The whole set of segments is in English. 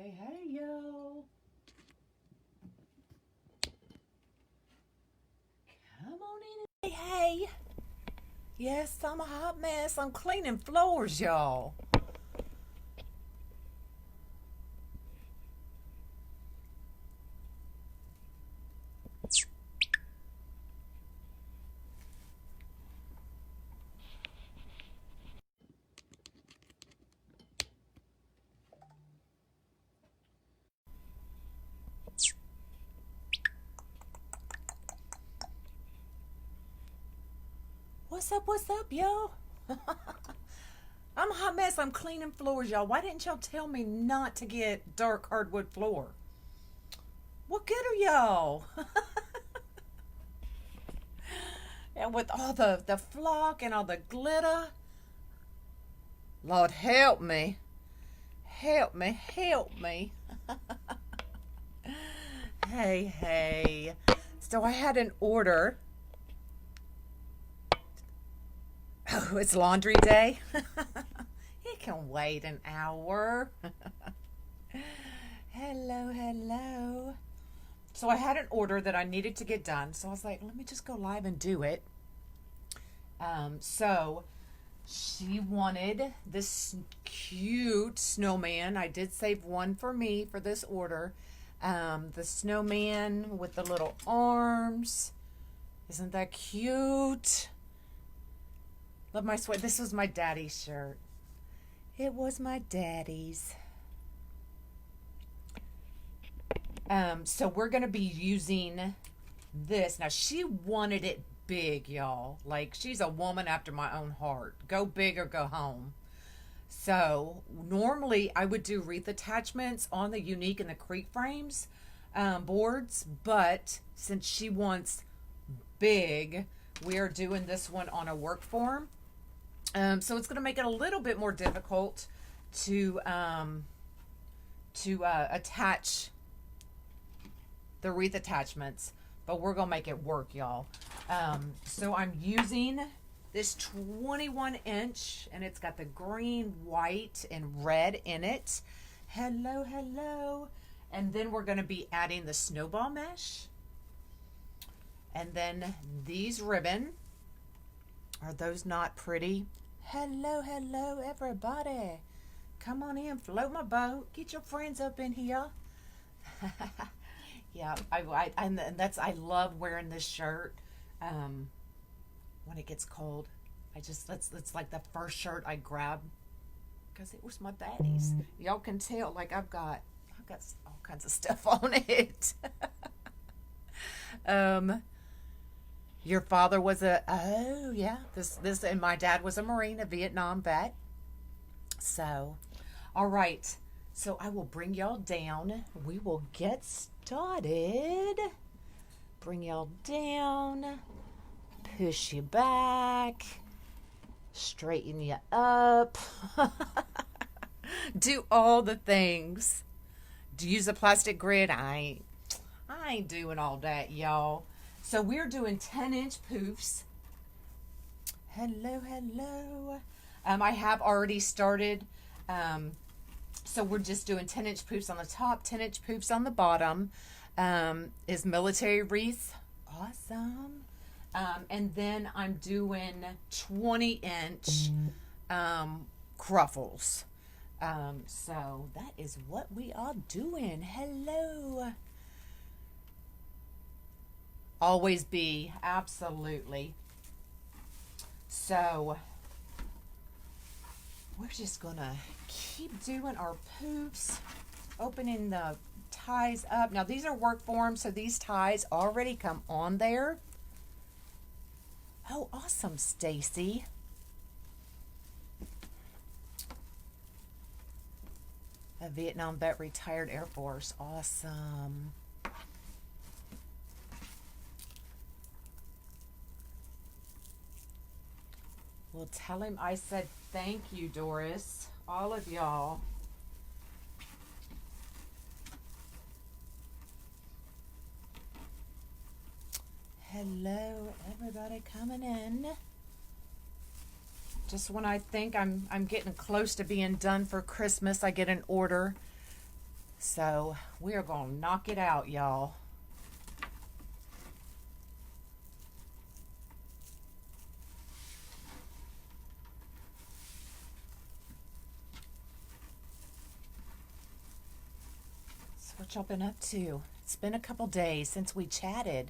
Hey, yo. Come on in. Hey. Yes, I'm a hot mess. I'm cleaning floors, y'all. What's up, yo? I'm a hot mess. I'm cleaning floors, y'all. Why didn't y'all tell me not to get dark hardwood floor? What good are y'all? And with all the flock and all the glitter. Lord, help me. Help me. Help me. Hey. So I had an order. Oh, it's laundry day. It can wait an hour. Hello. So I had an order that I needed to get done. So I was like, let me just go live and do it. So she wanted this cute snowman. I did save one for me for this order. The snowman with the little arms. Isn't that cute? Love my sweat. This was my daddy's shirt. It was my daddy's. So we're going to be using this. Now, she wanted it big, y'all. Like, she's a woman after my own heart. Go big or go home. So, normally I would do wreath attachments on the Unique and the Creek frames boards. But since she wants big, we are doing this one on a work form. So it's going to make it a little bit more difficult to attach the wreath attachments, but we're going to make it work, y'all. So I'm using this 21 inch, and it's got the green, white, and red in it. Hello. And then we're going to be adding the snowball mesh. And then these ribbon. Are those not pretty? Hello, everybody. Come on in, float my boat. Get your friends up in here. Yeah, I love wearing this shirt when it gets cold. It's like the first shirt I grab because it was my daddy's. Y'all can tell, like I've got all kinds of stuff on it. Your father was this and my dad was a Marine, a Vietnam vet. So, all right. So I will bring y'all down. We will get started. Bring y'all down. Push you back. Straighten you up. Do all the things. Do use a plastic grid. I ain't doing all that, y'all. So we're doing 10-inch poofs. Hello. I have already started. So we're just doing 10-inch poofs on the top, 10-inch poofs on the bottom. Is military wreath. Awesome. And then I'm doing 20-inch cruffles. So that is what we are doing. Hello. Always be, absolutely. So we're just gonna keep doing our poofs, opening the ties up. Now these are work forms, so these ties already come on there. Oh, awesome, Stacy. A Vietnam vet, retired Air Force. Awesome. Well, tell him I said thank you, Doris. All of y'all. Hello, everybody coming in. Just when I think I'm getting close to being done for Christmas, I get an order. So we are going to knock it out, y'all. So what y'all been up to? It's been a couple days since we chatted.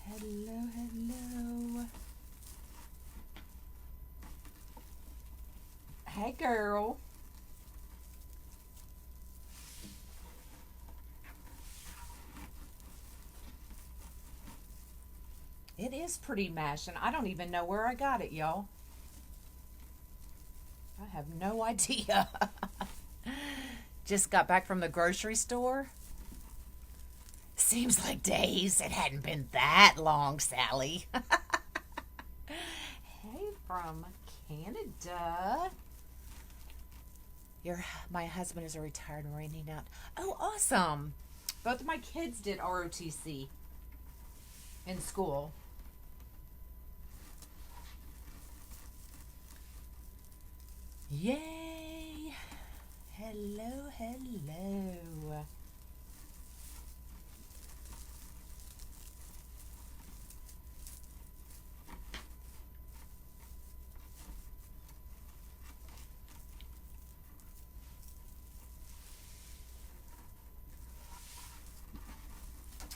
Hello, hello. Hey, girl. It is pretty mash, and I don't even know where I got it, y'all. I have no idea. Just got back from the grocery store. Seems like days. It hadn't been that long, Sally. Hey, from Canada. My husband is a retired Marine. He now. Oh, awesome. Both of my kids did ROTC in school. Yay! Hello, hello.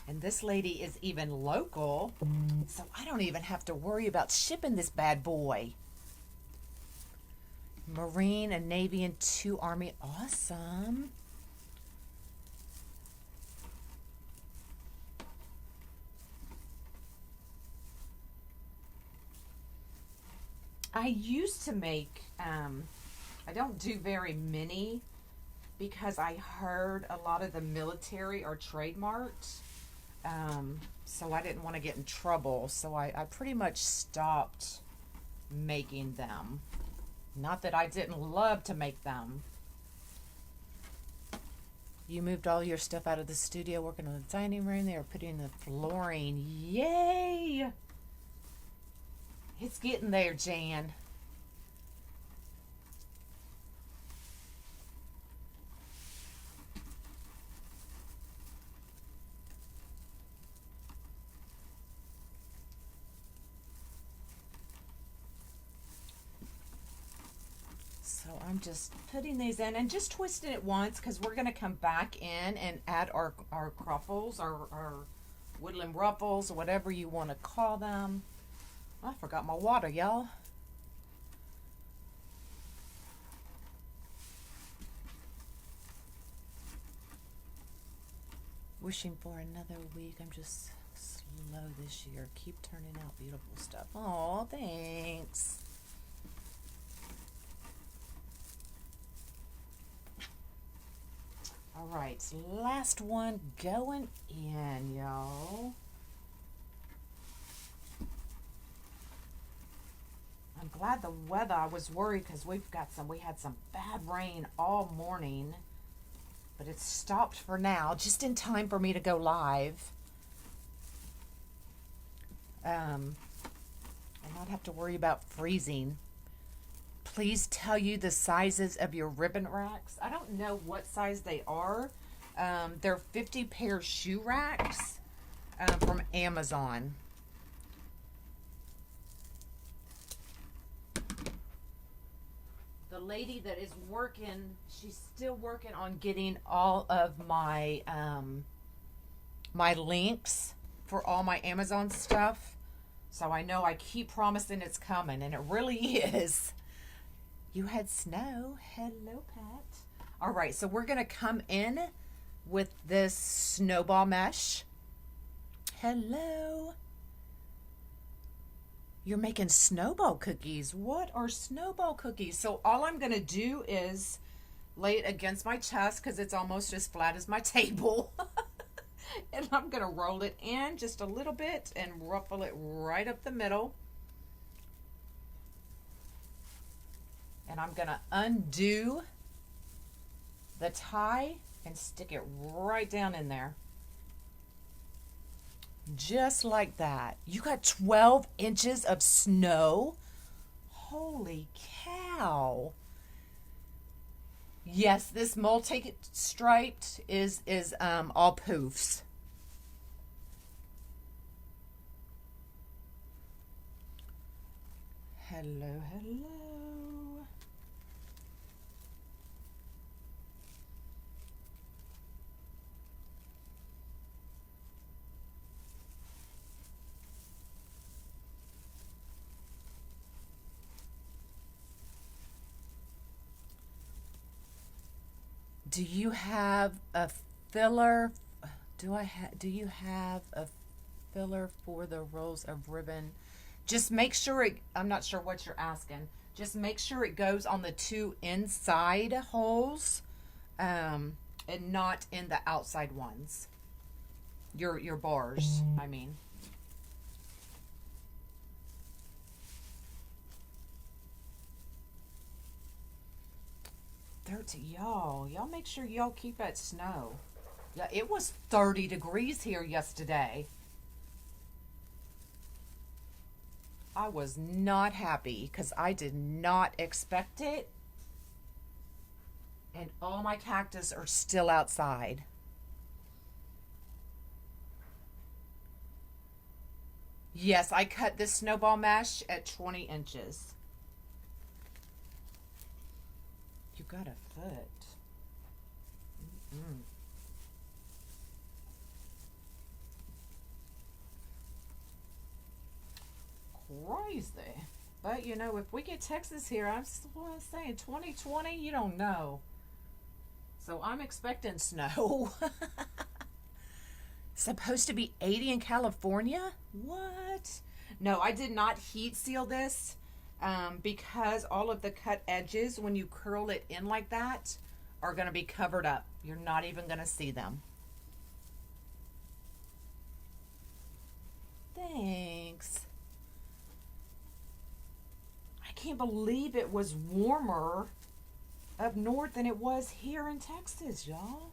And this lady is even local, so I don't even have to worry about shipping this bad boy. Marine, a Navy, and 2 Army. Awesome. I used to make, I don't do very many because I heard a lot of the military are trademarked. So I didn't want to get in trouble. So I pretty much stopped making them. Not that I didn't love to make them. You moved all your stuff out of the studio, working on the dining room. They were putting in the flooring. Yay! It's getting there, Jan. So I'm just putting these in and just twisting it once because we're going to come back in and add our cruffles, our woodland ruffles, or whatever you want to call them. I forgot my water, y'all. Wishing for another week. I'm just slow this year. Keep turning out beautiful stuff. Oh, thanks. All right, last one going in, y'all. I'm glad the weather, I was worried because we had some bad rain all morning, but it's stopped for now, just in time for me to go live. And not have to worry about freezing. Please tell you the sizes of your ribbon racks. I don't know what size they are. They're 50 pair shoe racks from Amazon. The lady that is working, she's still working on getting all of my my links for all my Amazon stuff. So I know I keep promising it's coming, and it really is. You had snow. Hello, Pat. All right, so we're going to come in with this snowball mesh. Hello. You're making snowball cookies. What are snowball cookies? So all I'm going to do is lay it against my chest because it's almost as flat as my table. And I'm going to roll it in just a little bit and ruffle it right up the middle. And I'm going to undo the tie and stick it right down in there. Just like that. You got 12 inches of snow. Holy cow. Yes, this multi-striped is all poofs. Hello, hello. Do you have a filler? Do you have a filler for the rolls of ribbon? Just make sure it, I'm not sure what you're asking. Just make sure it goes on the two inside holes, and not in the outside ones. Your bars, I mean. 30, y'all make sure y'all keep that snow. Yeah, it was 30 degrees here yesterday. I was not happy because I did not expect it. And all my cactus are still outside. Yes, I cut this snowball mesh at 20 inches. You got a foot. Mm-mm. Crazy. But you know, if we get Texas here, I'm still saying 2020, you don't know. So I'm expecting snow. Supposed to be 80 in California? What? No, I did not heat seal this. Because all of the cut edges, when you curl it in like that, are going to be covered up. You're not even going to see them. Thanks. I can't believe it was warmer up north than it was here in Texas, y'all.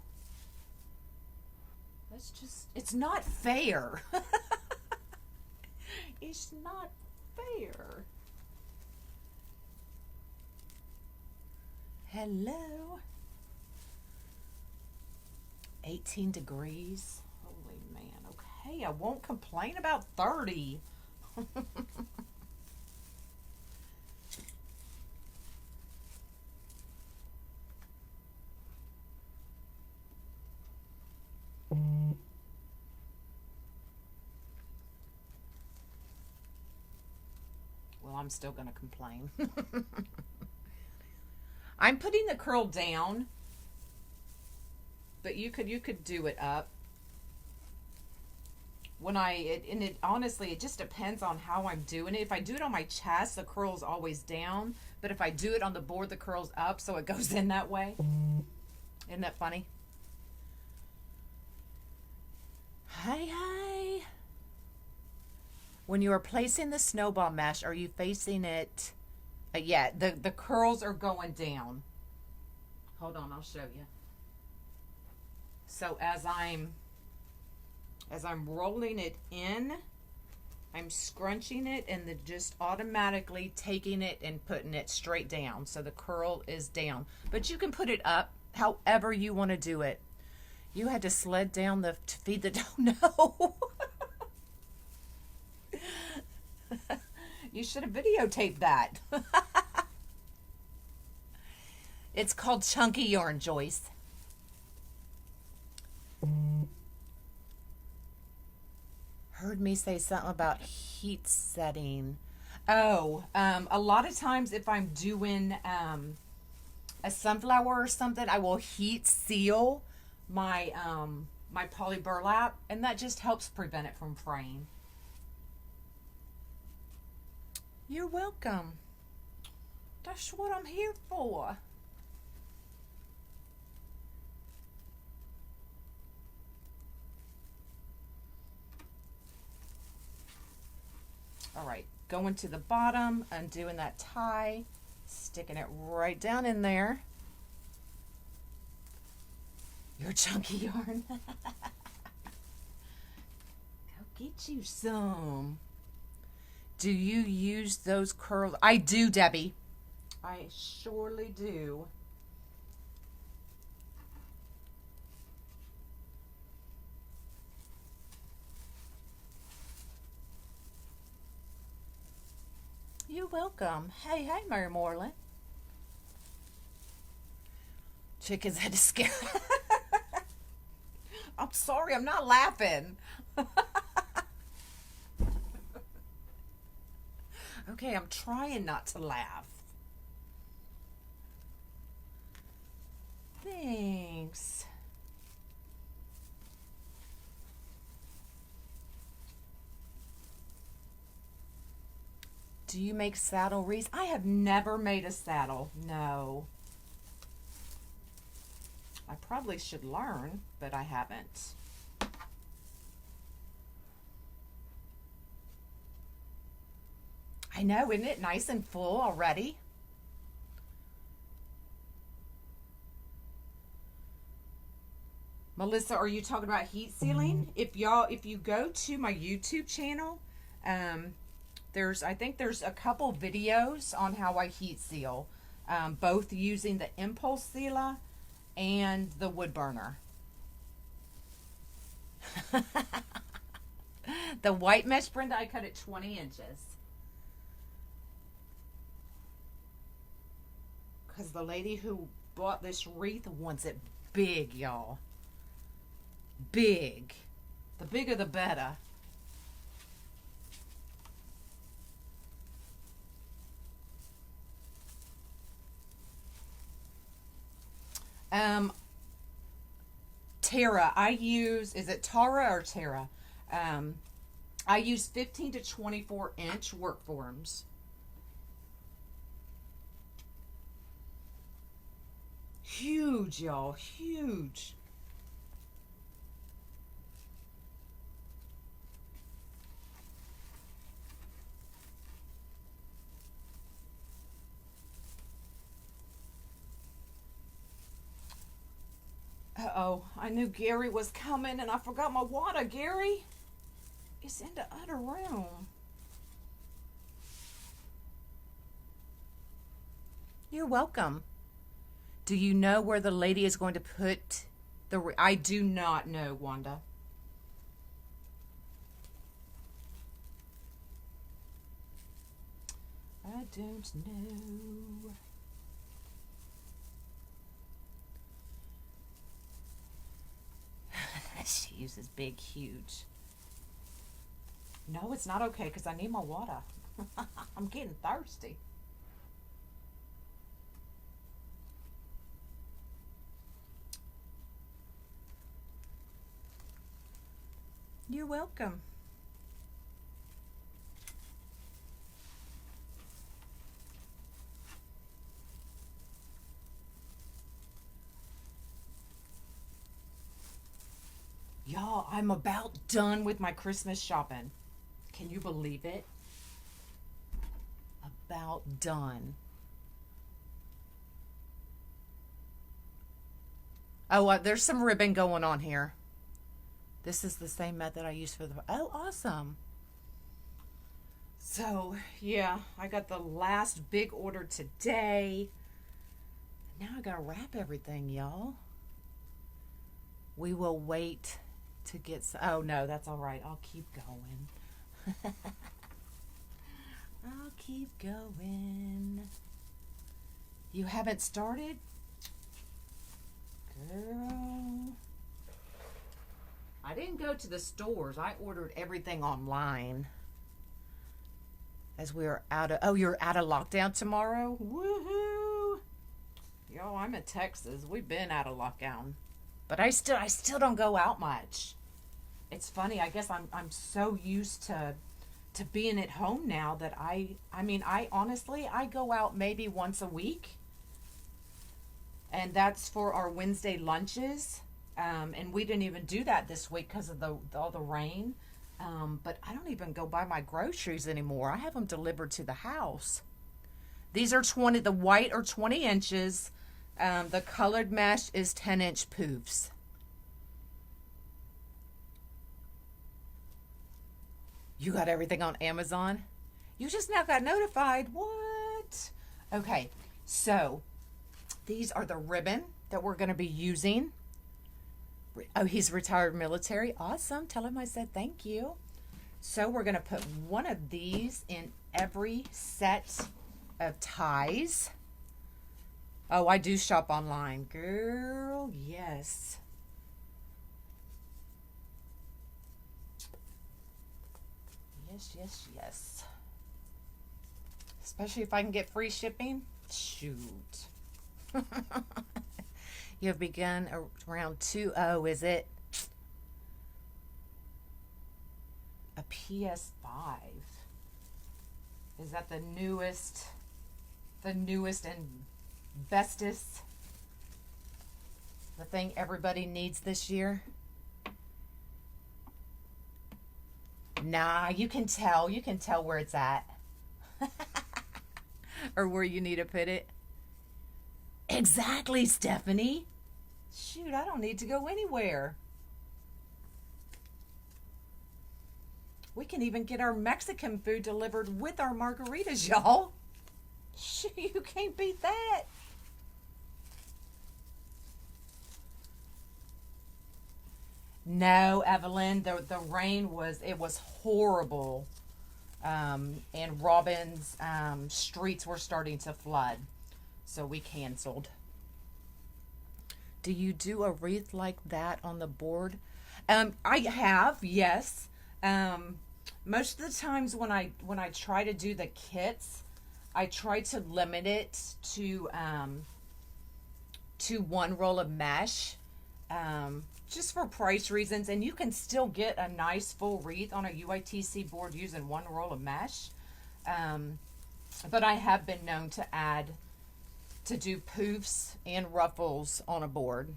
That's just, it's not fair. It's not fair. Hello. 18 degrees. Holy man. Okay, I won't complain about 30. Well, I'm still going to complain. I'm putting the curl down, but you could do it up. When honestly, it just depends on how I'm doing it. If I do it on my chest, the curl's always down. But if I do it on the board, the curl's up, so it goes in that way. Isn't that funny? Hi, hi. When you are placing the snowball mesh, are you facing it? Yeah, the curls are going down. Hold on, I'll show you. So as I'm rolling it in, I'm scrunching it and then just automatically taking it and putting it straight down. So the curl is down. But you can put it up however you want to do it. You had to sled down to feed the dog. No. You should have videotaped that. It's called chunky yarn, Joyce. Heard me say something about heat setting. Oh, a lot of times if I'm doing a sunflower or something, I will heat seal my my poly burlap, and that just helps prevent it from fraying. You're welcome. That's what I'm here for. All right, going to the bottom, undoing that tie, sticking it right down in there. Your chunky yarn. Go get you some. Do you use those curls? I do, Debbie. I surely do. You're welcome. Hey, Mary Moreland. Chickens had to scare. I'm sorry, I'm not laughing. Okay, I'm trying not to laugh. Thanks. Do you make saddle wreaths? I have never made a saddle. No. I probably should learn, but I haven't. I know, isn't it nice and full already? Melissa, are you talking about heat sealing? If you go to my YouTube channel, I think there's a couple videos on how I heat seal, both using the impulse sealer and the wood burner. The white mesh, Brenda, I cut it 20 inches. Because the lady who bought this wreath wants it big, y'all. Big. The bigger the better. Tara, is it Tara or Tara? I use 15 to 24 inch work forms. Huge, y'all, huge. Uh-oh, I knew Gary was coming and I forgot my water. Gary, it's in the other room. You're welcome. Do you know where the lady is going to put the... I do not know, Wanda. I don't know. She uses big, huge. No, it's not okay because I need my water. I'm getting thirsty. You're welcome. Y'all, I'm about done with my Christmas shopping. Can you believe it? About done. Oh, there's some ribbon going on here. This is the same method I use for the... Oh, awesome. So, yeah, I got the last big order today. Now I gotta wrap everything, y'all. We will wait to get... Oh, no, that's all right. I'll keep going. I'll keep going. You haven't started? Girl... I didn't go to the stores. I ordered everything online. As we are out of... Oh, you're out of lockdown tomorrow? Woohoo! Yo, I'm in Texas. We've been out of lockdown. But I still don't go out much. It's funny. I guess I'm so used to being at home now that I honestly, I go out maybe once a week. And that's for our Wednesday lunches. And we didn't even do that this week because of all the rain. But I don't even go buy my groceries anymore. I have them delivered to the house. These are 20, the white are 20 inches. The colored mesh is 10-inch poofs. You got everything on Amazon? You just now got notified. What? Okay, so these are the ribbon that we're going to be using. Oh, he's retired military. Awesome. Tell him I said thank you. So we're going to put one of these in every set of ties. Oh, I do shop online. Girl, yes. Yes, yes, yes. Especially if I can get free shipping. Shoot. You have begun around 2:0, is it? A PS5. Is that the newest and bestest? The thing everybody needs this year? Nah, you can tell where it's at. Or where you need to put it. Exactly, Stephanie. Shoot, I don't need to go anywhere. We can even get our Mexican food delivered with our margaritas, y'all. Shoot, you can't beat that. No, Evelyn, the rain was horrible. And Robin's streets were starting to flood. So we canceled. Do you do a wreath like that on the board? I have, yes. Most of the times when I try to do the kits, I try to limit it to one roll of mesh, just for price reasons. And you can still get a nice full wreath on a UITC board using one roll of mesh. But I have been known to do poofs and ruffles on a board.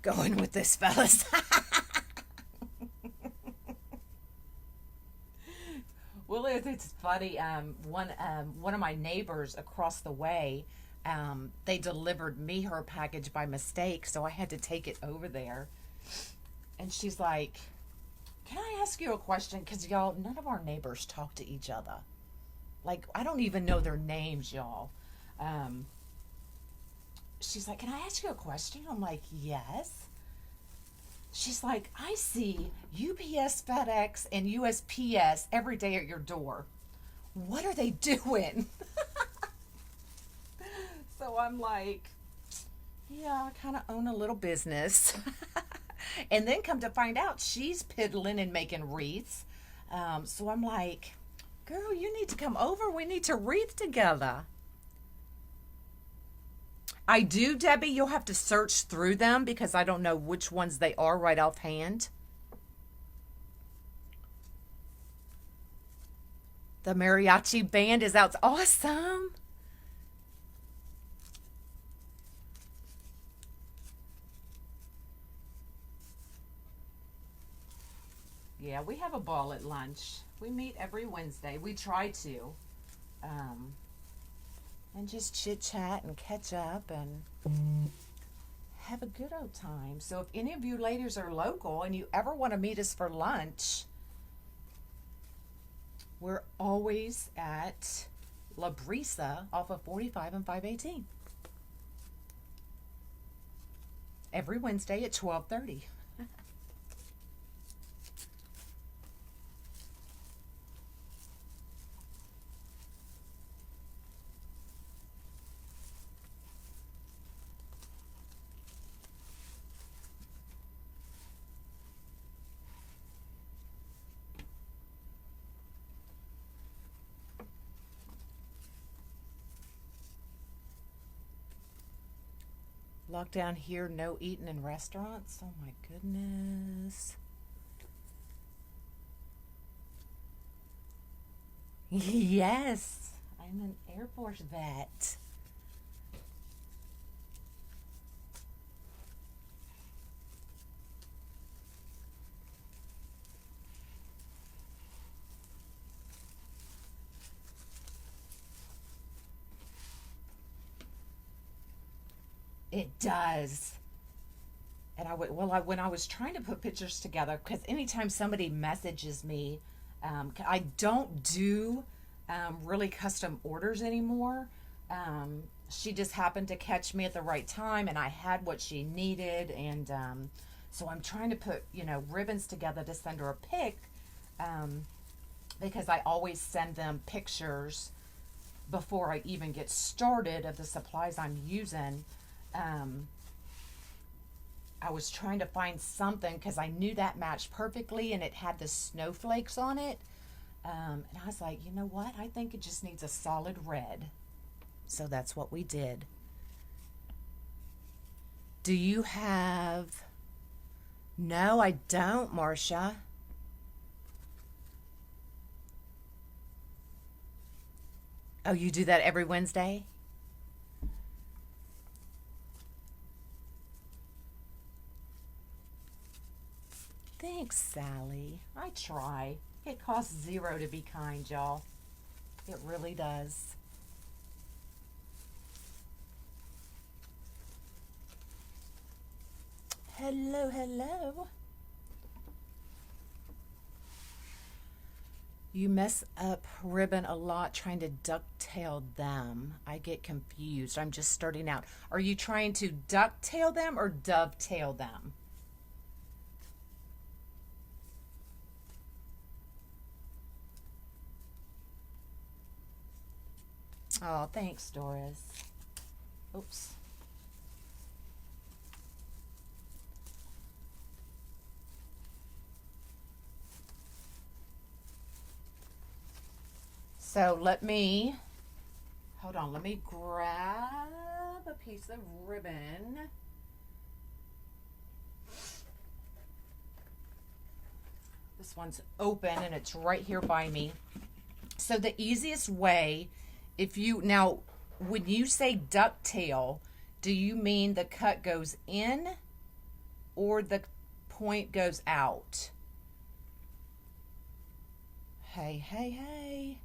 Going with this, fellas. Well, it's funny. One of my neighbors across the way, they delivered me her package by mistake, so I had to take it over there. And she's like, "Can I ask you a question? Because y'all, none of our neighbors talk to each other. Like, I don't even know their names, y'all." She's like, "Can I ask you a question?" I'm like, "Yes." She's like, "I see UPS, FedEx, and USPS every day at your door. What are they doing?" So I'm like, "Yeah, I kind of own a little business." And then come to find out, she's piddling and making wreaths. So I'm like, "Girl, you need to come over. We need to wreath together." I do, Debbie. You'll have to search through them because I don't know which ones they are right offhand. The mariachi band is out. Awesome. Yeah, we have a ball at lunch. We meet every Wednesday. We try to. And just chit chat and catch up and have a good old time. So if any of you ladies are local and you ever want to meet us for lunch, we're always at La Brisa off of 45 and 518. Every Wednesday at 12:30. Lockdown here, no eating in restaurants. Oh my goodness. Yes, I'm an Air Force vet. It does. And when I was trying to put pictures together, because anytime somebody messages me, I don't do really custom orders anymore. She just happened to catch me at the right time, and I had what she needed, and so I'm trying to put ribbons together to send her a pic, because I always send them pictures before I even get started of the supplies I'm using. I was trying to find something because I knew that matched perfectly, and it had the snowflakes on it. And I was like, you know what? I think it just needs a solid red. So that's what we did. Do you have... No, I don't, Marcia. Oh, you do that every Wednesday? Thanks, Sally. I try. It costs $0 to be kind, y'all. It really does. Hello, hello. You mess up ribbon a lot trying to ducktail them. I get confused. I'm just starting out. Are you trying to ducktail them or dovetail them? Oh, thanks, Doris. Oops. So hold on, let me grab a piece of ribbon. This one's open and it's right here by me. So the easiest way, now, when you say ducktail, do you mean the cut goes in or the point goes out? Hey.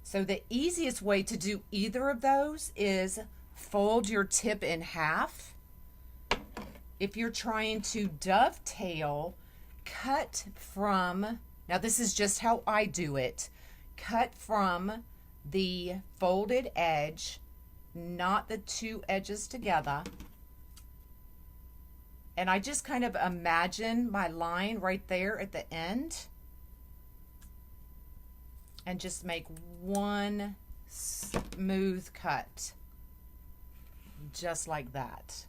So the easiest way to do either of those is fold your tip in half. If you're trying to dovetail, cut from, now this is just how I do it, cut from the folded edge, not the two edges together. And I just kind of imagine my line right there at the end. And just make one smooth cut. Just like that.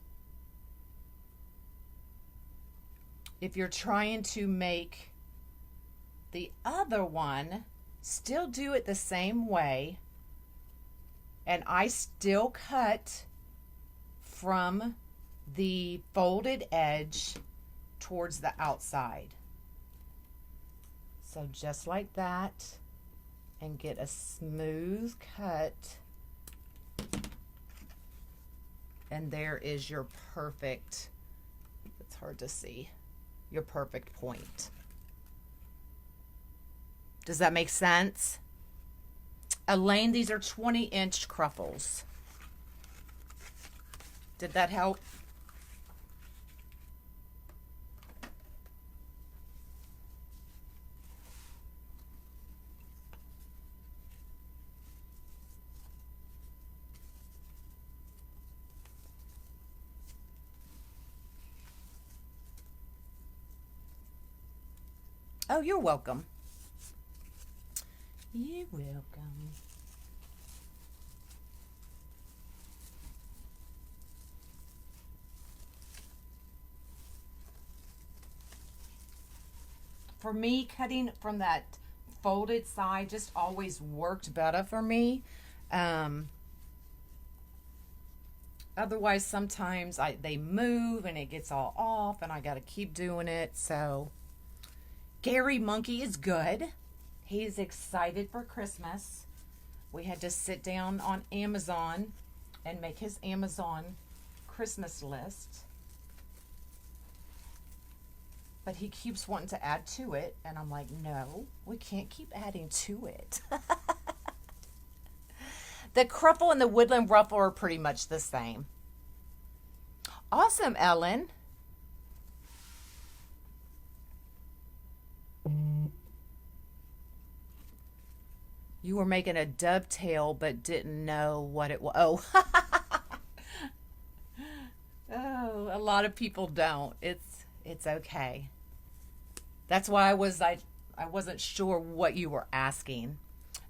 If you're trying to make the other one, still do it the same way. And I still cut from the folded edge towards the outside. So just like that. And get a smooth cut. And there is your perfect, it's hard to see, your perfect point. Does that make sense? Elaine, these are 20-inch cruffles. Did that help? Oh, you're welcome. You're welcome. For me, cutting from that folded side just always worked better for me. Otherwise, sometimes they move and it gets all off and I got to keep doing it. So Gary Monkey is good. He's excited for Christmas. We had to sit down on Amazon and make his Amazon Christmas list. But he keeps wanting to add to it. And I'm like, no, we can't keep adding to it. The Cruffle and the Woodland Ruffle are pretty much the same. Awesome, Ellen. You were making a dovetail but didn't know what it was. Oh, oh, a lot of people don't. It's okay. That's why I wasn't sure what you were asking.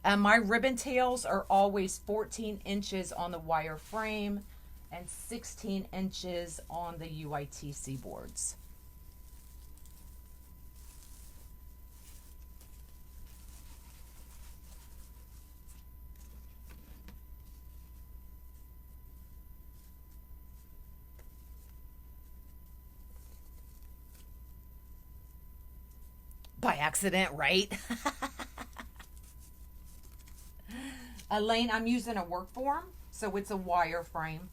My ribbon tails are always 14 inches on the wire frame and 16 inches on the UITC boards. By accident, right? Elaine, I'm using a work form, so it's a wire frame.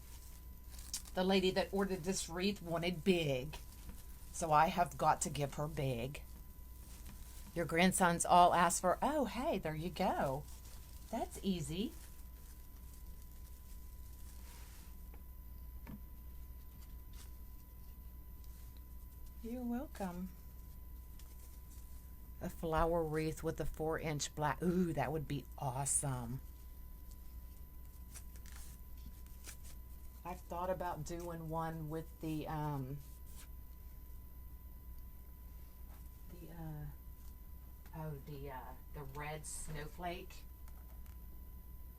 The lady that ordered this wreath wanted big, so I have got to give her big. Your grandsons all asked for, oh, hey, there you go. That's easy. You're welcome. A flower wreath with a 4-inch black. Ooh, that would be awesome. I've thought about doing one with the red snowflake.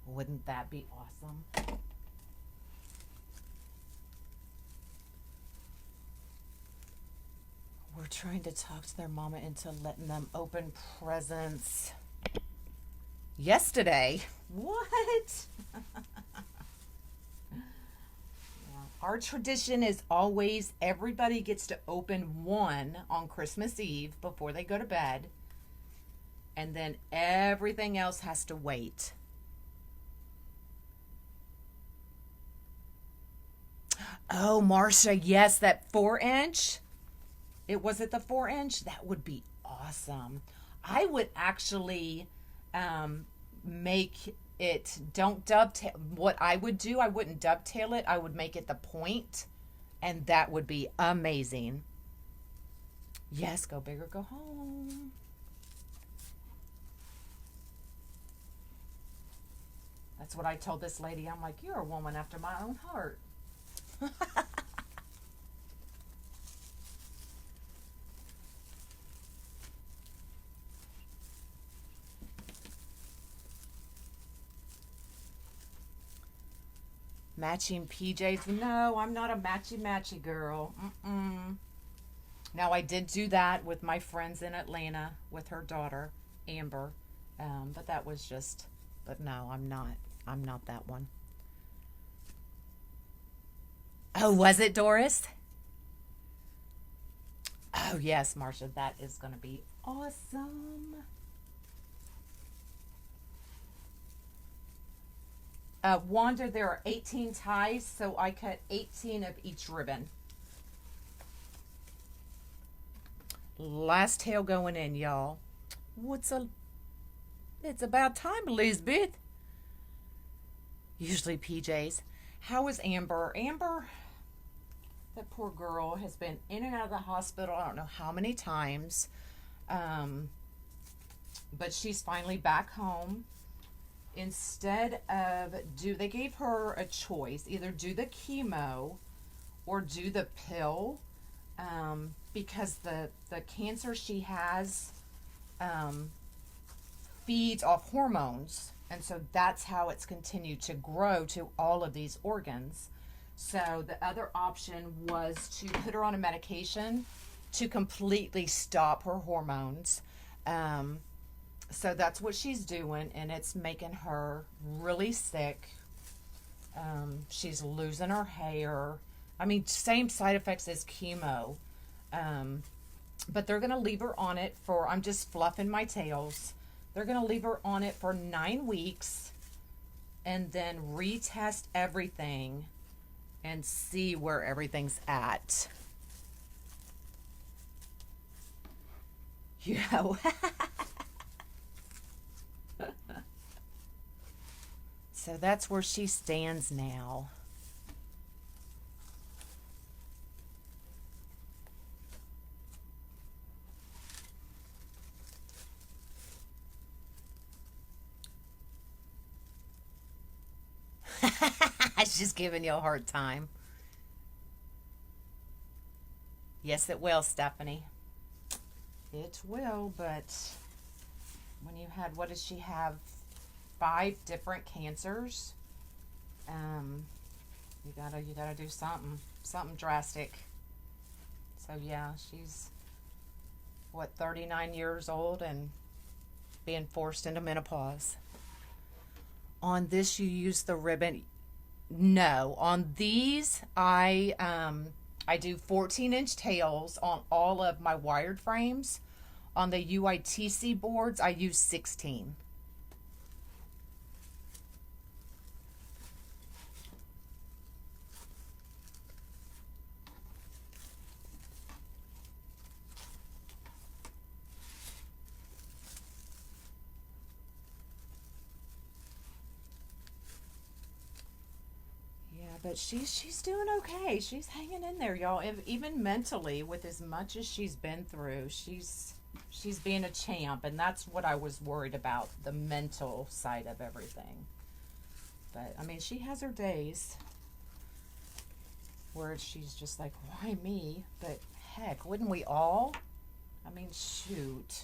Wouldn't that be awesome? We're trying to talk to their mama into letting them open presents. Yesterday? What? Our tradition is always everybody gets to open one on Christmas Eve before they go to bed, and then everything else has to wait. Oh, Marcia, yes, that 4-inch. Was it the 4-inch? That would be awesome. I would actually make it, don't dovetail. What I would do, I wouldn't dovetail it. I would make it the point, and that would be amazing. Yes, go big or go home. That's what I told this lady. I'm like, you're a woman after my own heart. Matching PJs. No, I'm not a matchy girl. Now, I did do that with my friends in Atlanta with her daughter, Amber. But that was just, but no, I'm not. I'm not that one. Oh, was it, Doris? Oh, yes, Marcia, that is going to be awesome. Wanda, there are 18 ties, so I cut 18 of each ribbon. Last tail going in, y'all. It's about time, Elizabeth. Usually PJs. How is Amber? Amber, that poor girl, has been in and out of the hospital I don't know how many times. But she's finally back home. Instead of they gave her a choice, either do the chemo or do the pill, because the cancer she has feeds off hormones, and so that's how it's continued to grow to all of these organs. So the other option was to put her on a medication to completely stop her hormones. So that's what she's doing, and it's making her really sick. She's losing her hair. I mean, same side effects as chemo. But they're going to leave her on it for, I'm just fluffing my tails. They're going to leave her on it for 9 weeks and then retest everything and see where everything's at. Yeah. So that's where she stands now. She's giving you a hard time. Yes, it will, Stephanie. It will, but when you had, what does she have? 5 different cancers. You gotta do something drastic. So yeah, she's what, 39 years old and being forced into menopause. On this, you use the ribbon. No, on these, I do 14-inch tails on all of my wired frames. On the UITC boards, I use 16. But she's doing okay. She's hanging in there, y'all. Even mentally, with as much as she's been through, she's being a champ, and that's what I was worried about, the mental side of everything. But I mean, she has her days where she's just like, why me? But heck, wouldn't we all? I mean, shoot.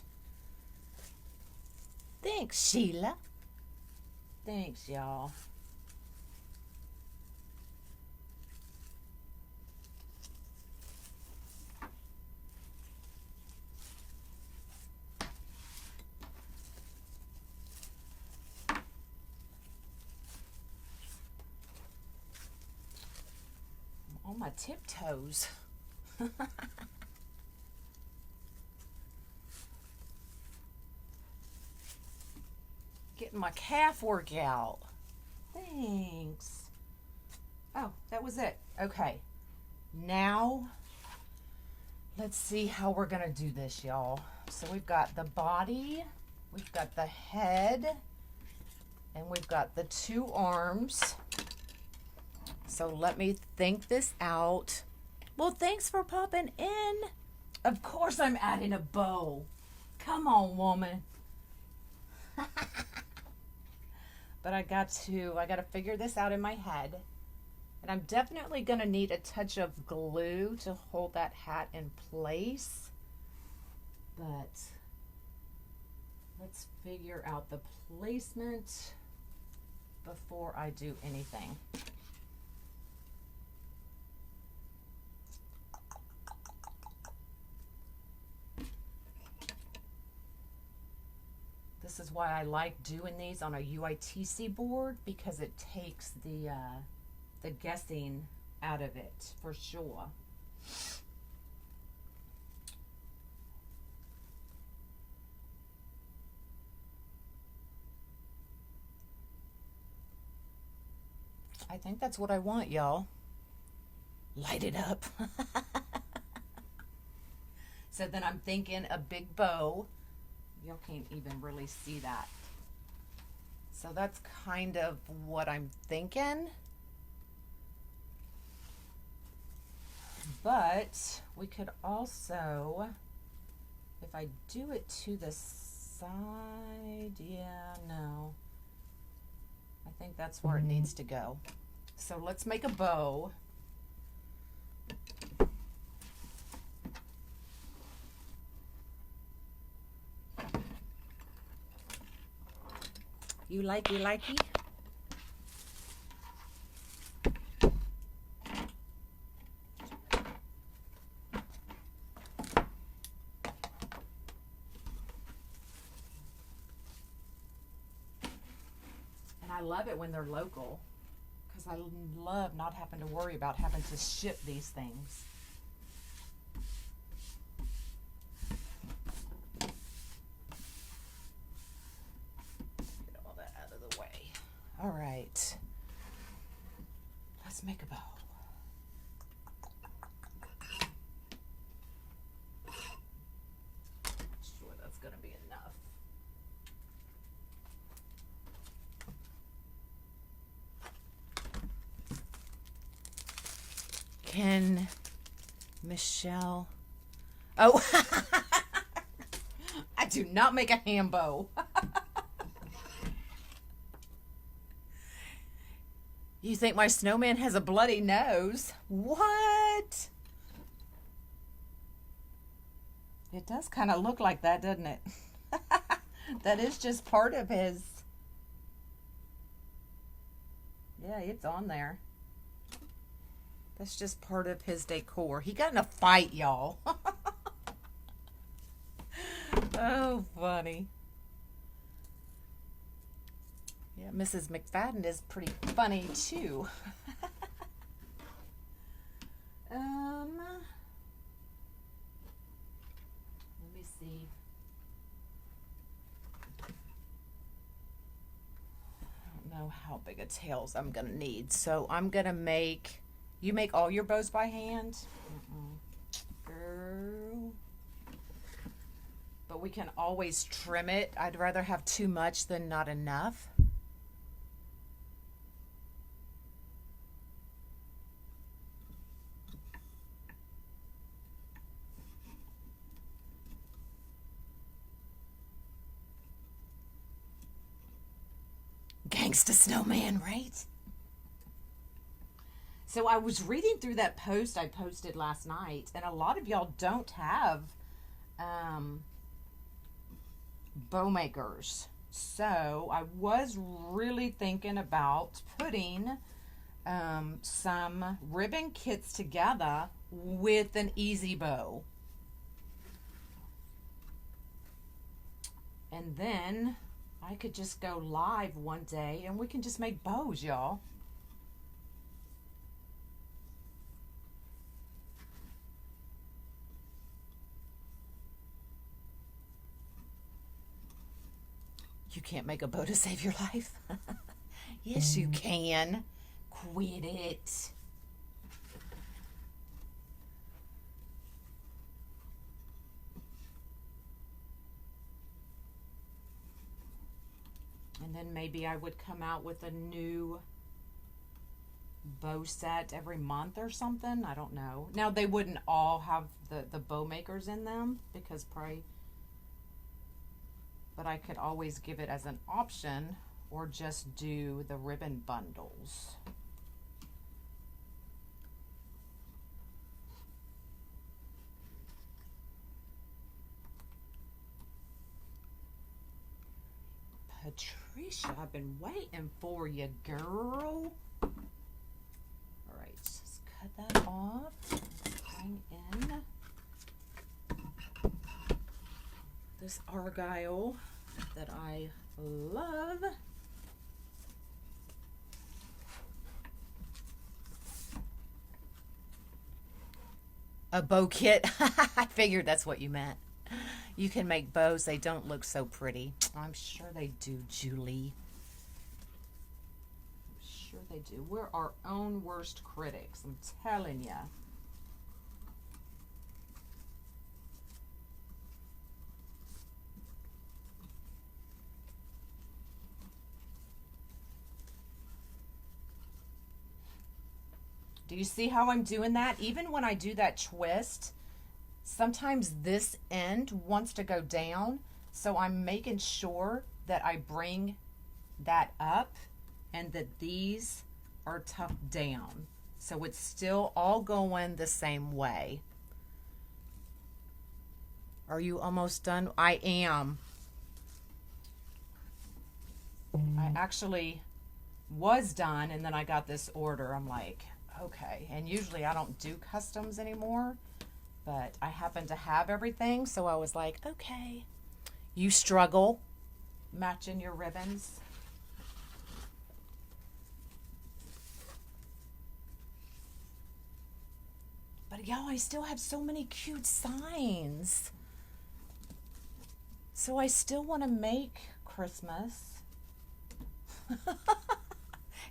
Thanks, Sheila. Thanks, y'all. On my tiptoes. Getting my calf workout. Thanks. Oh, that was it. Okay. Now, let's see how we're going to do this, y'all. So we've got the body, we've got the head, and we've got the 2 arms. So let me think this out. Well, thanks for popping in. Of course I'm adding a bow. Come on, woman. But I got to figure this out in my head. And I'm definitely going to need a touch of glue to hold that hat in place. But let's figure out the placement before I do anything. This is why I like doing these on a UITC board, because it takes the guessing out of it for sure. I think that's what I want, y'all. Light it up. So then I'm thinking a big bow. Y'all can't even really see that. So that's kind of what I'm thinking. But we could also, if I do it to the side, yeah, no. I think that's where it needs to go. So let's make a bow. You likey? And I love it when they're local, because I love not having to worry about having to ship these things. All right, let's make a bow. Sure, that's gonna be enough. Can Michelle? Oh, I do not make a hand bow. You think my snowman has a bloody nose? What? It does kind of look like that, doesn't it? That is just part of his. Yeah, it's on there. That's just part of his decor. He got in a fight, y'all. Oh, funny. Yeah, Mrs. McFadden is pretty funny, too. Let me see. I don't know how big a tails I'm going to need. So I'm going to make... You make all your bows by hand? Girl. But we can always trim it. I'd rather have too much than not enough. Gangsta snowman, right? So I was reading through that post I posted last night, and a lot of y'all don't have bow makers. So I was really thinking about putting some ribbon kits together with an easy bow. And then I could just go live one day and we can just make bows, y'all. You can't make a bow to save your life. Yes, you can. Quit it. And then maybe I would come out with a new bow set every month or something. I don't know. Now, they wouldn't all have the bow makers in them because probably... But I could always give it as an option or just do the ribbon bundles. Patricia, I've been waiting for you, girl. All right, let's cut that off. Bring in this argyle that I love. A bow kit. I figured that's what you meant. You can make bows. They don't look so pretty. I'm sure they do, Julie. I'm sure they do. We're our own worst critics. I'm telling ya. Do you see how I'm doing that? Even when I do that twist, sometimes this end wants to go down. So I'm making sure that I bring that up and that these are tucked down. So it's still all going the same way. Are you almost done? I am. I actually was done and then I got this order. I'm like, okay. And usually I don't do customs anymore, but I happen to have everything. So I was like, okay. You struggle matching your ribbons. But y'all, I still have so many cute signs. So I still want to make Christmas.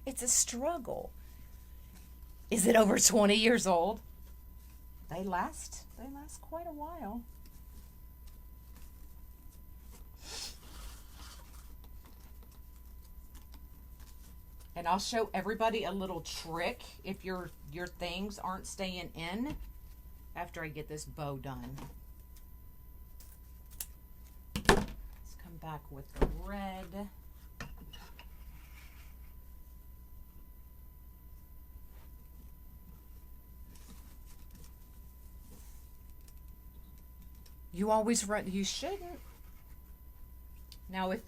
It's a struggle. Is it over 20 years old? They last quite a while. And I'll show everybody a little trick if your things aren't staying in after I get this bow done. Let's come back with the red. You always run, you shouldn't. Now if,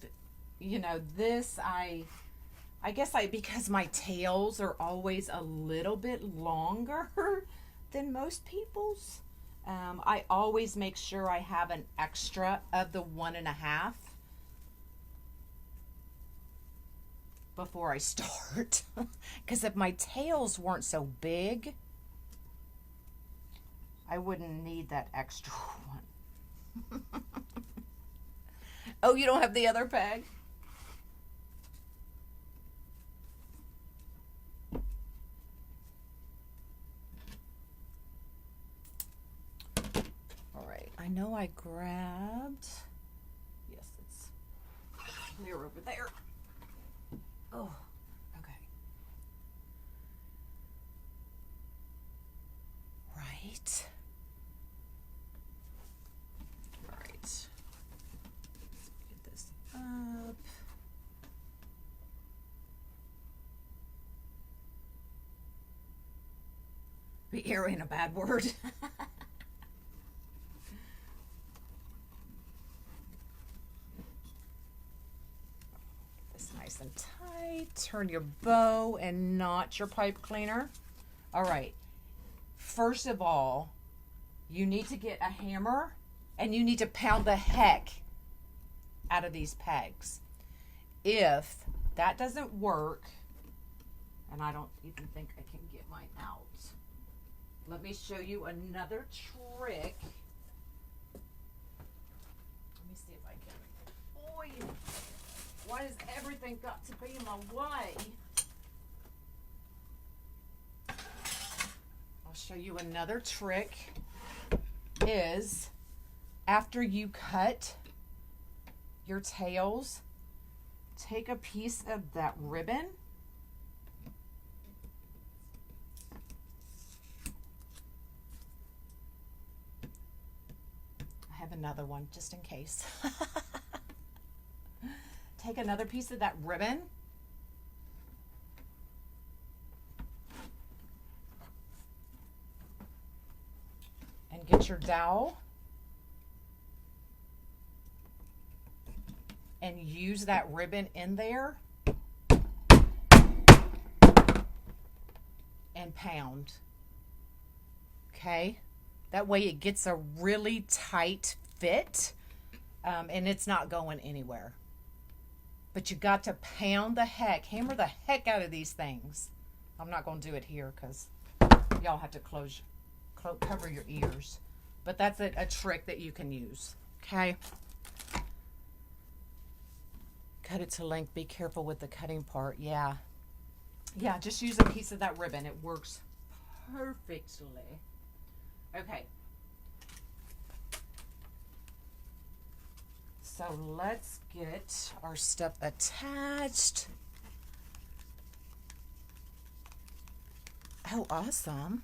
you know, this, I guess because my tails are always a little bit longer than most people's, I always make sure I have an extra of the 1.5 before I start. Because if my tails weren't so big, I wouldn't need that extra one. Oh, you don't have the other peg? All right, I know I grabbed, yes, it's clear over there. Oh, okay. Right. All right. Let's get this up. Be air ain't a bad word. Nice and tight. Turn your bow and not your pipe cleaner. All right. First of all, you need to get a hammer and you need to pound the heck out of these pegs. If that doesn't work, and I don't even think I can get mine out, let me show you another trick. Let me see if I can. Boy. Why has everything got to be in my way? I'll show you another trick. Is after you cut your tails, take a piece of that ribbon I have another one just in case. Take another piece of that ribbon and get your dowel and use that ribbon in there and pound. Okay? That way it gets a really tight fit, and it's not going anywhere. But you got to pound the heck, hammer the heck out of these things. I'm not going to do it here because y'all have to cover your ears. But that's a trick that you can use. Okay? Cut it to length. Be careful with the cutting part. Yeah. Yeah, just use a piece of that ribbon. It works perfectly. Okay. So let's get our stuff attached. Oh, awesome.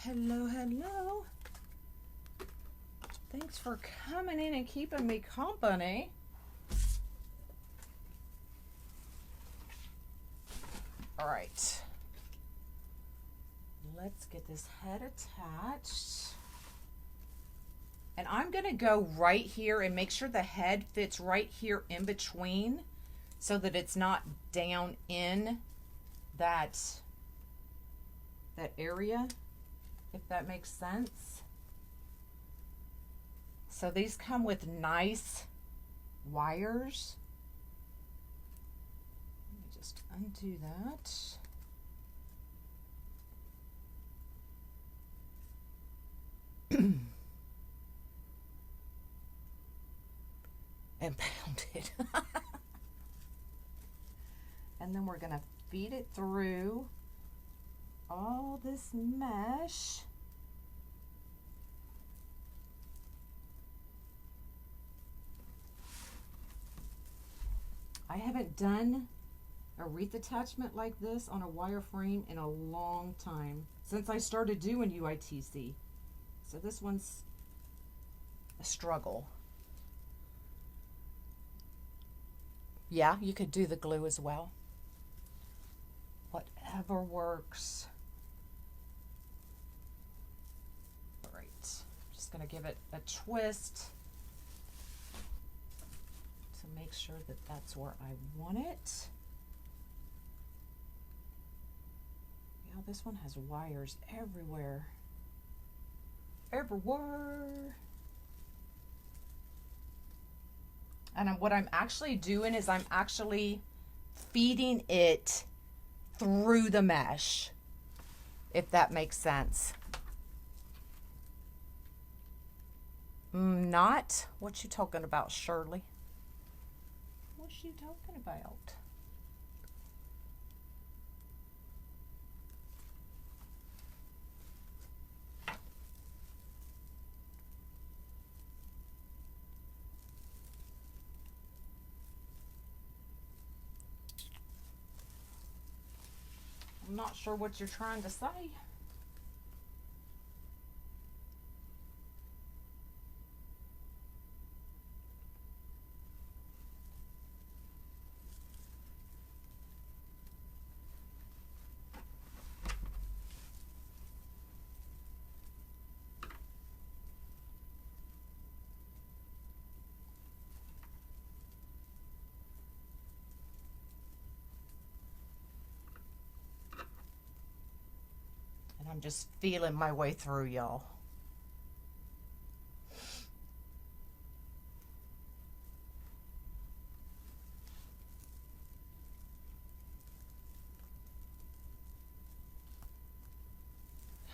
Hello, hello. Thanks for coming in and keeping me company. All right, let's get this head attached. And I'm gonna go right here and make sure the head fits right here in between so that it's not down in that area, if that makes sense. So these come with nice wires. Just undo that. And pound it. And then we're going to feed it through all this mesh. I haven't done a wreath attachment like this on a wire frame in a long time, since I started doing UITC. So this one's a struggle. Yeah, you could do the glue as well. Whatever works. All right, just gonna give it a twist to make sure that that's where I want it. Yeah, this one has wires everywhere. Everywhere. And what I'm actually doing is I'm actually feeding it through the mesh, if that makes sense. Not what you talking about, Shirley? What's you talking about? I'm not sure what you're trying to say. And I'm just feeling my way through, y'all.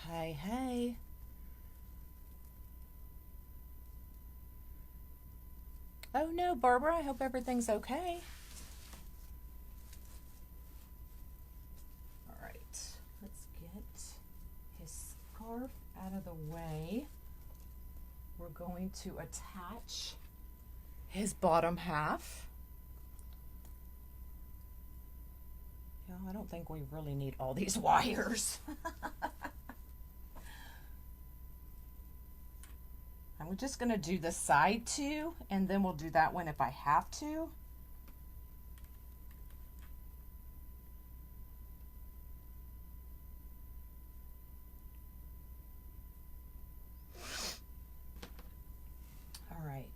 Hey, hey. Oh no, Barbara, I hope everything's okay. All right, let's get his scarf out of the way. We're going to attach his bottom half. Yeah, I don't think we really need all these wires. I'm just going to do the side two, and then we'll do that one if I have to. All right.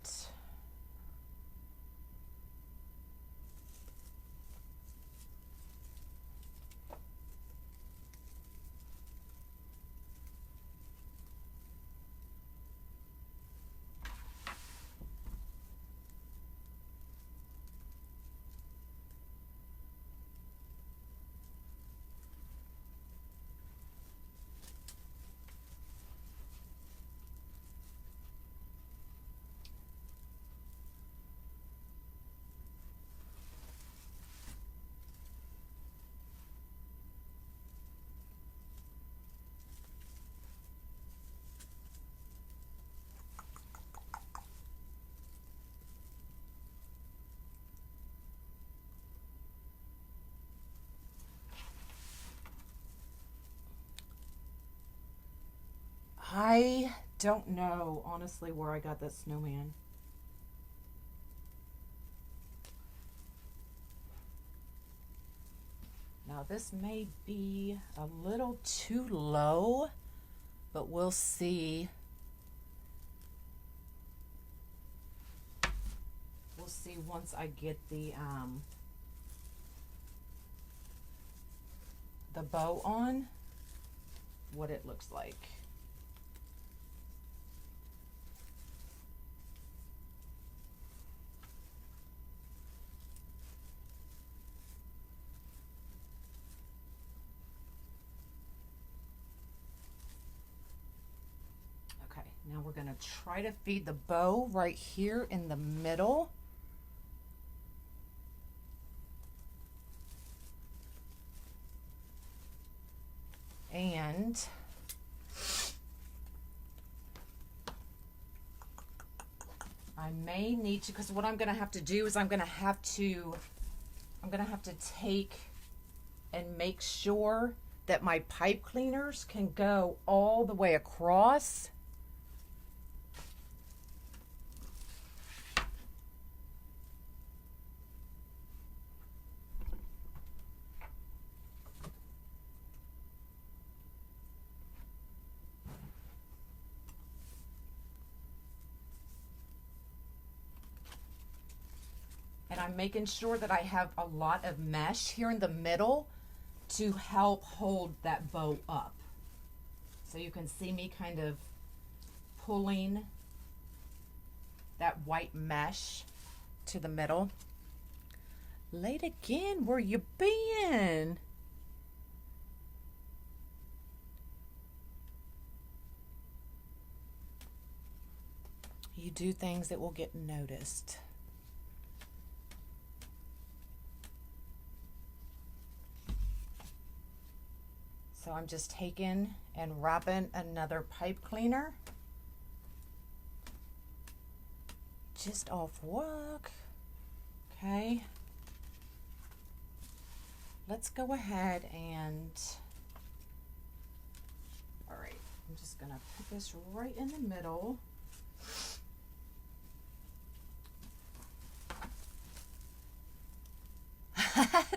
I don't know, honestly, where I got that snowman. Now, this may be a little too low, but we'll see. We'll see once I get the bow on, what it looks like. Now we're going to try to feed the bow right here in the middle. And I may need to, because what I'm going to have to do is I'm going to have to take and make sure that my pipe cleaners can go all the way across. I'm making sure that I have a lot of mesh here in the middle to help hold that bow up. So you can see me kind of pulling that white mesh to the middle. Late again, where you been? You do things that will get noticed. So I'm just taking and wrapping another pipe cleaner just off work. Okay. Let's go ahead and, all right, I'm just gonna put this right in the middle.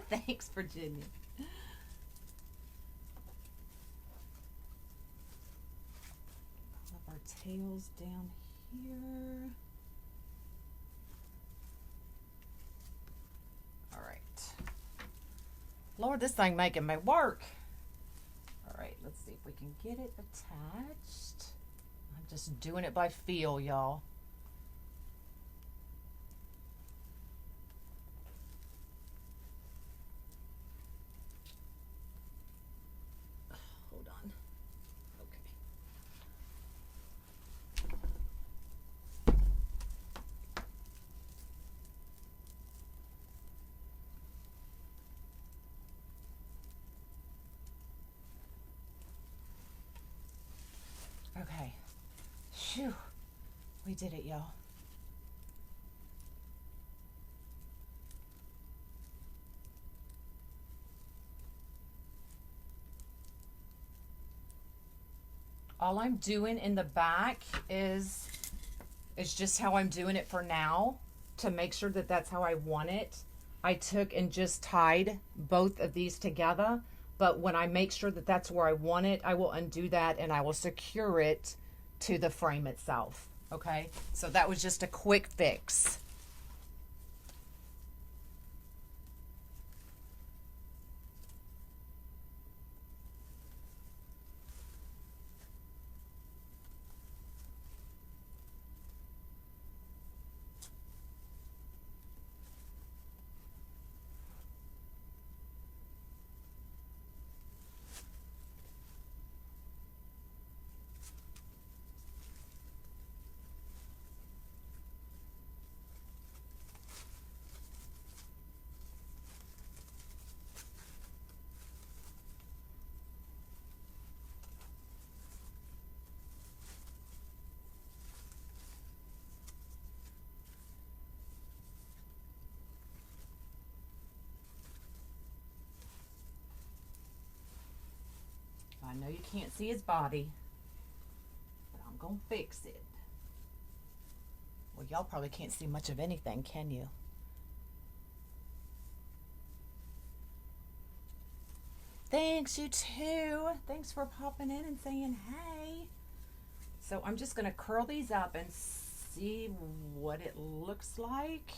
Thanks, Virginia. All of our tails down here. All right. Lord, this thing making me work. All right, let's see if we can get it attached. I'm just doing it by feel, y'all. Hold on. Okay. Okay. Phew. We did it, y'all. All I'm doing in the back is just how I'm doing it for now to make sure that that's how I want it. I took and just tied both of these together, but when I make sure that that's where I want it, I will undo that and I will secure it to the frame itself. Okay, so that was just a quick fix. I know you can't see his body, but I'm gonna fix it. Well, y'all probably can't see much of anything, can you? Thanks, you too. Thanks for popping in and saying hey. So I'm just gonna curl these up and see what it looks like.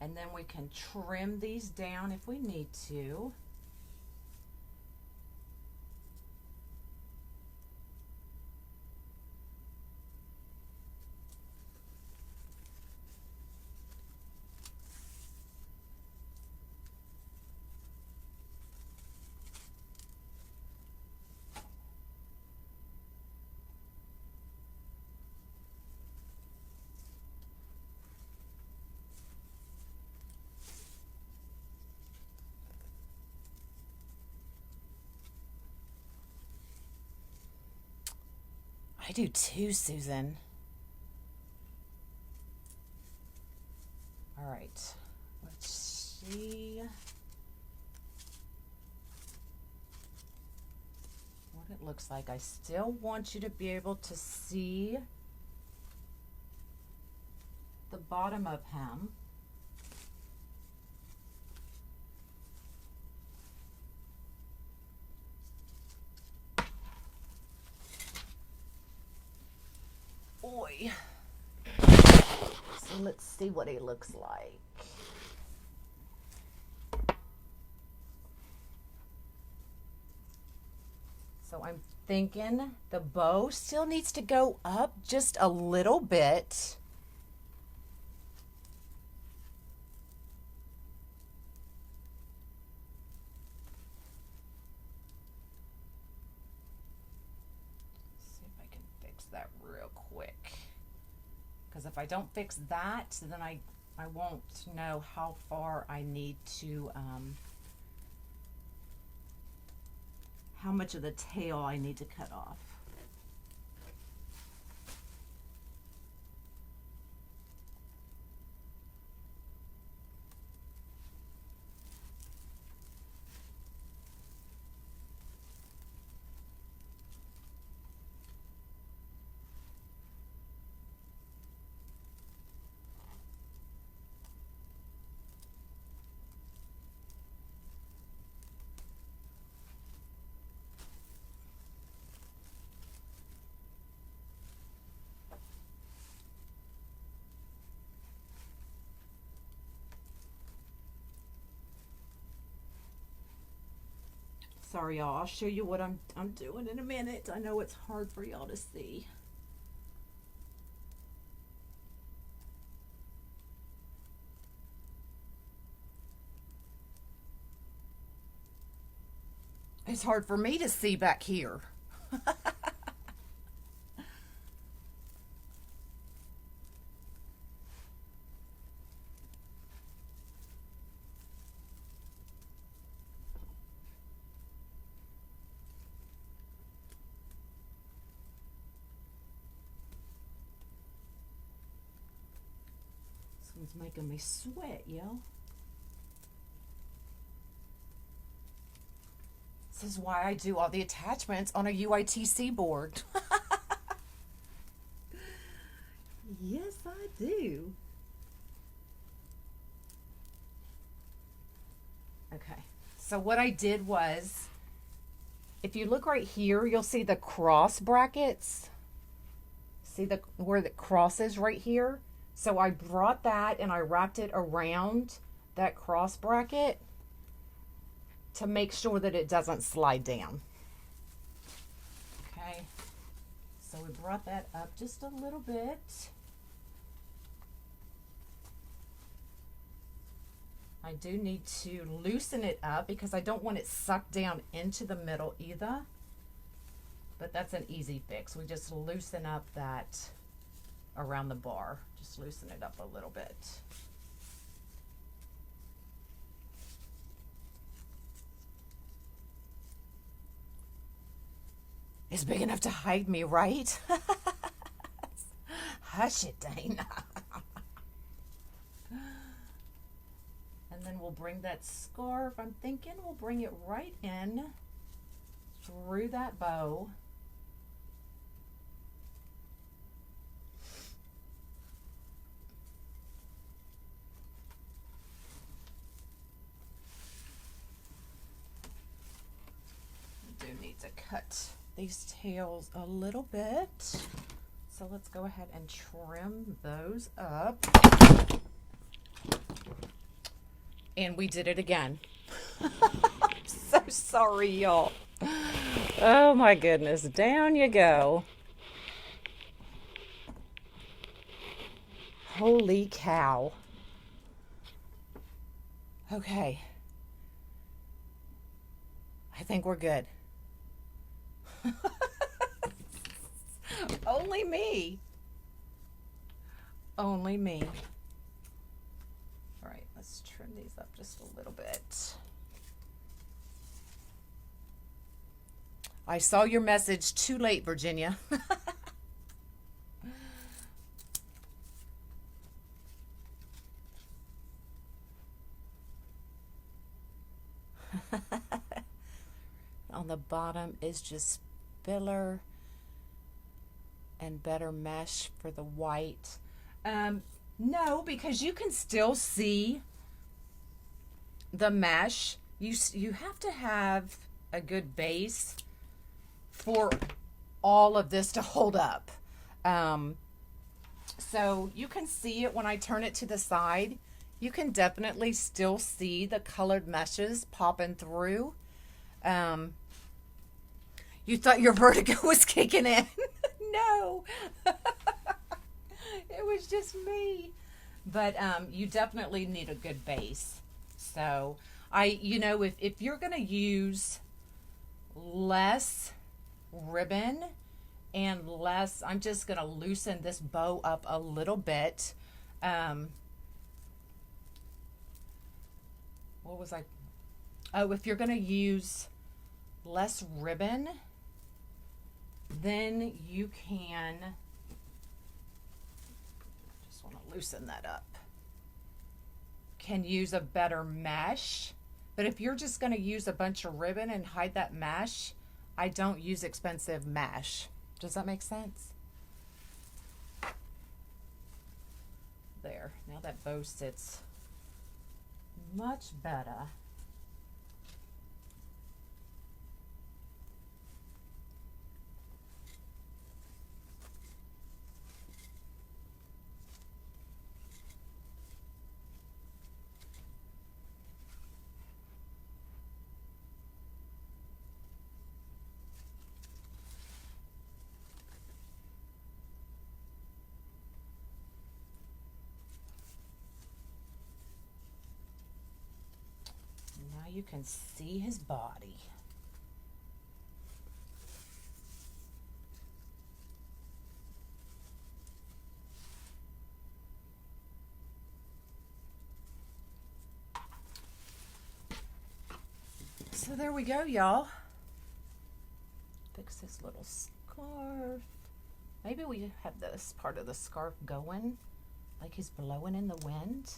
And then we can trim these down if we need to. I do too, Susan. All right, let's see what it looks like. I still want you to be able to see the bottom of him. Oi. So let's see what he looks like. So I'm thinking the bow still needs to go up just a little bit. See if I can fix that real quick. Because if I don't fix that, then I won't know how far I need to, how much of the tail I need to cut off. Sorry, y'all. I'll show you what I'm doing in a minute. I know it's hard for y'all to see. It's hard for me to see back here. This one's making me sweat, yo. This is why I do all the attachments on a UITC board. Yes, I do. Okay, so what I did was, if you look right here, you'll see the cross brackets. See where the cross is right here? So I brought that and I wrapped it around that cross bracket to make sure that it doesn't slide down. Okay, so we brought that up just a little bit. I do need to loosen it up because I don't want it sucked down into the middle either. But that's an easy fix. We just loosen up that around the bar. Just loosen it up a little bit. It's big enough to hide me, right? Hush it, Dana. And then we'll bring that scarf. I'm thinking we'll bring it right in through that bow. I do need to cut these tails a little bit. So let's go ahead and trim those up. And we did it again. I'm so sorry, y'all. Oh my goodness. Down you go. Holy cow. Okay. I think we're good. Only me. Only me. All right, let's trim these up just a little bit. I saw your message too late, Virginia. On the bottom is just filler and better mesh for the white. No, because you can still see the mesh. You have to have a good base for all of this to hold up. So you can see it when I turn it to the side. You can definitely still see the colored meshes popping through. You thought your vertigo was kicking in. No, it was just me. But you definitely need a good base. So if you're going to use less ribbon and less, I'm just going to loosen this bow up a little bit. What was I? Oh, if you're going to use less ribbon, then you can, just want to loosen that up, can use a better mesh. But if you're just going to use a bunch of ribbon and hide that mesh, I don't use expensive mesh. Does that make sense? There, now that bow sits much better. Now you can see his body. So there we go, y'all. Fix this little scarf. Maybe we have this part of the scarf going, like he's blowing in the wind.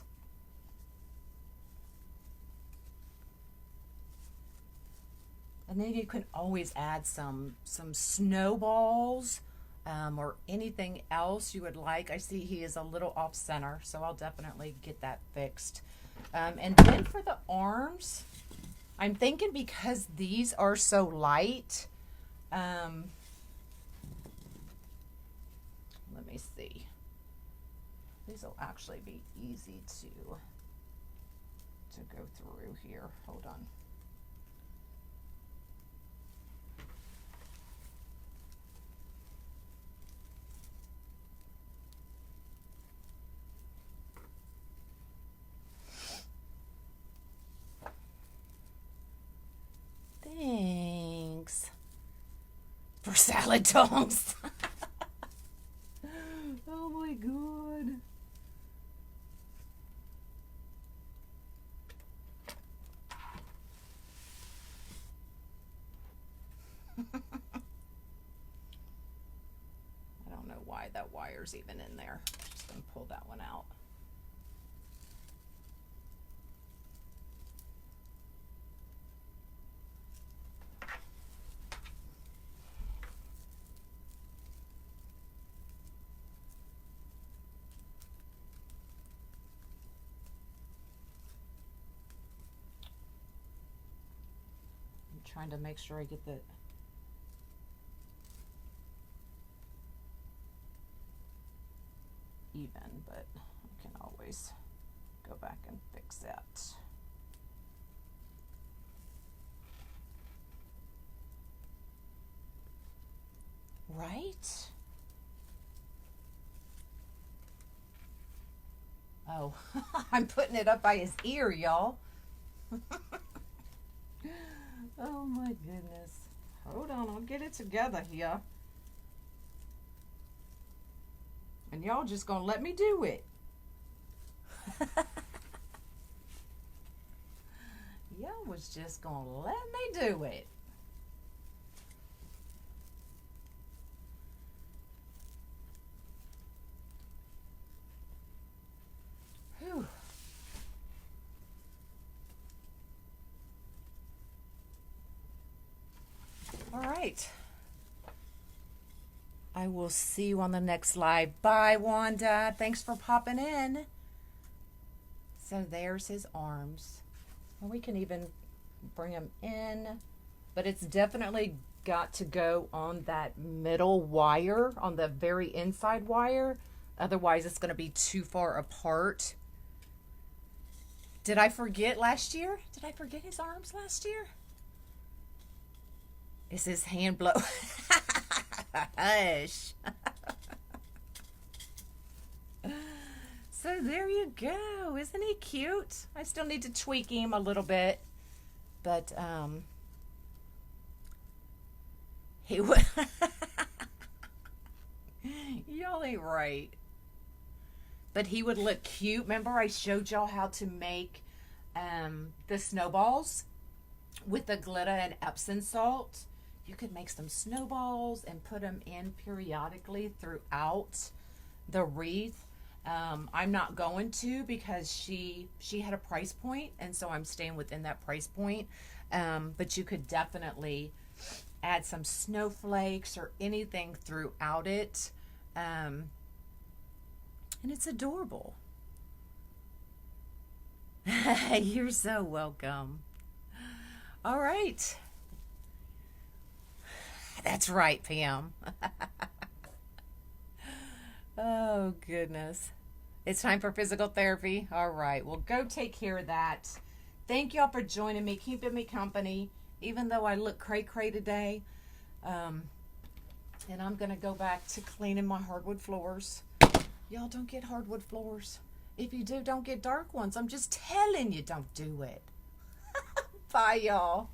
And then you can always add some snowballs or anything else you would like. I see he is a little off center, so I'll definitely get that fixed. And then for the arms, I'm thinking because these are so light, let me see. These will actually be easy to go through here. Hold on. Thanks for salad tongs. Oh my god. I don't know why that wire's even in there. Just gonna pull that one out. Trying to make sure I get the even, but I can always go back and fix that. Right? Oh, I'm putting it up by his ear, y'all. Oh my goodness. Hold on, I'll get it together here. And y'all just gonna let me do it. Y'all was just gonna let me do it. Whew. All right. I will see you on the next live. Bye, Wanda. Thanks for popping in. So there's his arms. And we can even bring him in. But it's definitely got to go on that middle wire, on the very inside wire. Otherwise, it's going to be too far apart. Did I forget last year? Did I forget his arms last year? Is his hand blow? Hush. So there you go. Isn't he cute? I still need to tweak him a little bit. But, he would. Y'all ain't right. But he would look cute. Remember I showed y'all how to make the snowballs with the glitter and Epsom salt? You could make some snowballs and put them in periodically throughout the wreath. I'm not going to because she had a price point, and so I'm staying within that price point. But you could definitely add some snowflakes or anything throughout it. And it's adorable. You're so welcome. All right. That's right, Pam. Oh, goodness. It's time for physical therapy. All right. Well, go take care of that. Thank y'all for joining me, keeping me company, even though I look cray-cray today. And I'm going to go back to cleaning my hardwood floors. Y'all don't get hardwood floors. If you do, don't get dark ones. I'm just telling you, don't do it. Bye, y'all.